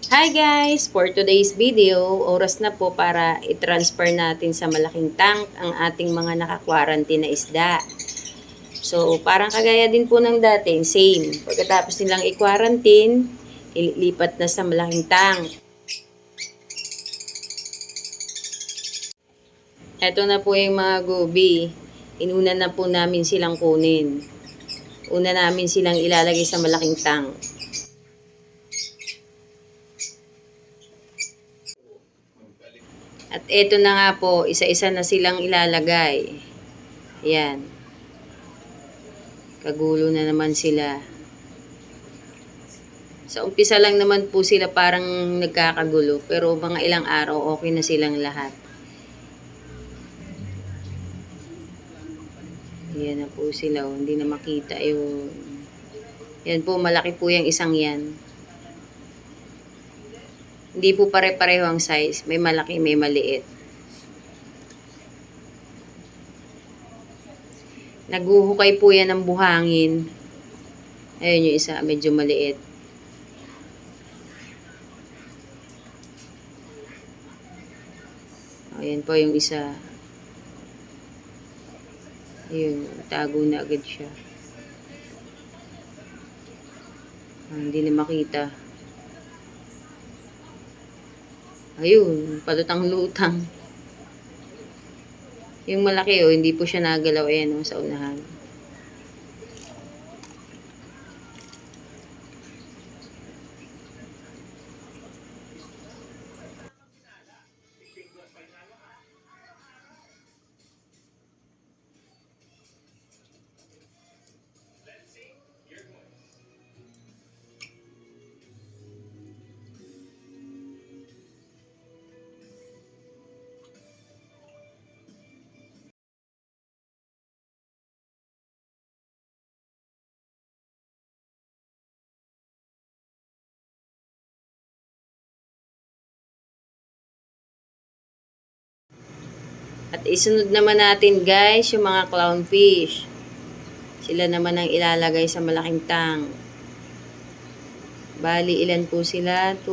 Hi guys! For today's video, oras na po para i-transfer natin sa malaking tank ang ating mga naka-quarantine na isda. So, parang kagaya din po ng dati, same. Pagkatapos nilang i-quarantine, ilipat na sa malaking tank. Ito na po yung mga goby. Inuna na po namin silang kunin. Una namin silang ilalagay sa malaking tank. At ito na nga po, isa-isa na silang ilalagay. Yan. Kagulo na naman sila. Sa umpisa lang naman po sila parang nagkakagulo. Pero mga ilang araw, okay na silang lahat. Yan na po sila. Hindi na makita yung... Yan po, malaki po yung isang yan. Hindi po pare-pareho ang size. May malaki, may maliit. Naguhukay po yan ng buhangin. Ayun yung isa, medyo maliit. Ayan po yung isa. Ayun, tago na agad siya. Hindi na makita. Ayun, palutang-lutang. Yung malaki hindi po siya nagalaw. Ayan sa unahan. At isunod naman natin guys yung mga clownfish. Sila naman ang ilalagay sa malaking tank. Bali ilan po sila? 2,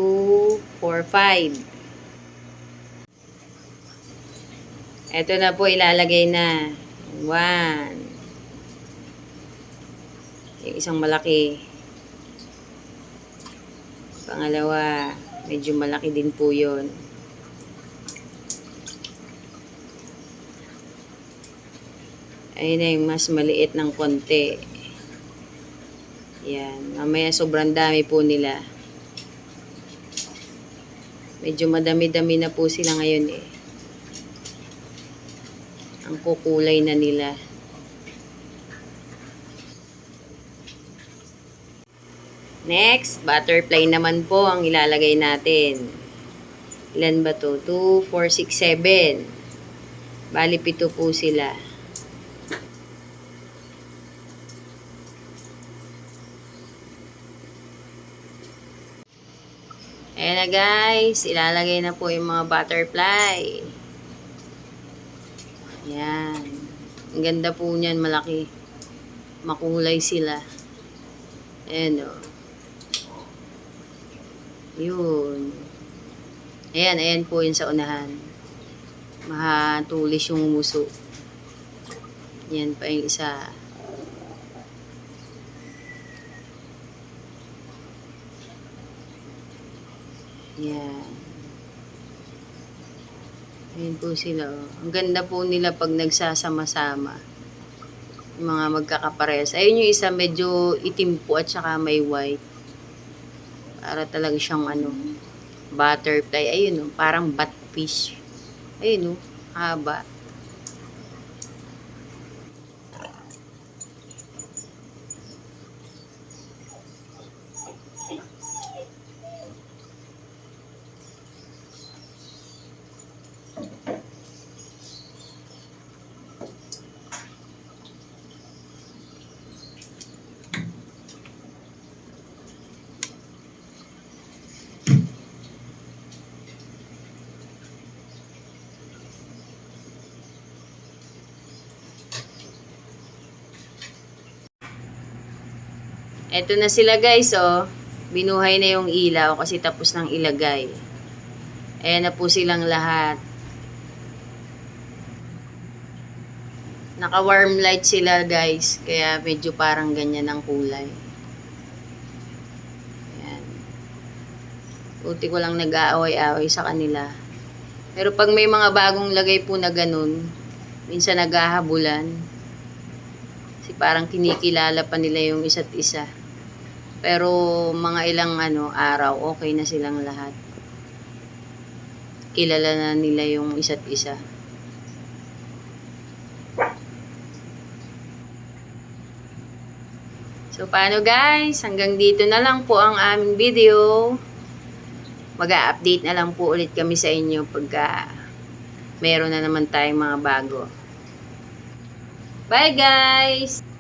4, 5. Ito na po ilalagay na. 1. Yung isang malaki. Pangalawa, medyo malaki din po yun. Ayun na yung mas maliit ng konti. Yan. Mamaya sobrang dami po nila. Medyo madami-dami na po sila ngayon eh. Ang kukulay na nila. Next, butterfly naman po ang ilalagay natin. Ilan ba to? 2, 4, 6, 7. Bali, 7 po sila. Ayan na guys, ilalagay na po yung mga butterfly. Ayan. Ang ganda po niyan, malaki. Makulay sila. Ayan o. Yun. Ayan po yun sa unahan. Mahatulis yung muso. Yan pa yung isa. Yan. Ayan po sila. Oh. Ang ganda po nila pag nagsasama-sama. Yung mga magkakaparehas. Ayun yung isa medyo itim po at saka may white. Para talaga siyang butterfly. Ayun parang batfish. Ayun haba. Eto na sila guys, oh. Binuhay na yung ilaw kasi tapos nang ilagay. Ayan na po silang lahat. Naka-warm light sila guys, kaya medyo parang ganyan ang kulay. Ayan. Buti ko lang nag-aaway-aaway sa kanila. Pero pag may mga bagong lagay po na ganun, minsan naghahabulan. Kasi parang kinikilala pa nila yung isa't isa. Pero mga ilang araw, okay na silang lahat. Kilala na nila yung isa't isa. So, paano guys? Hanggang dito na lang po ang aming video. Mag-a-update na lang po ulit kami sa inyo pagka meron na naman tayong mga bago. Bye guys!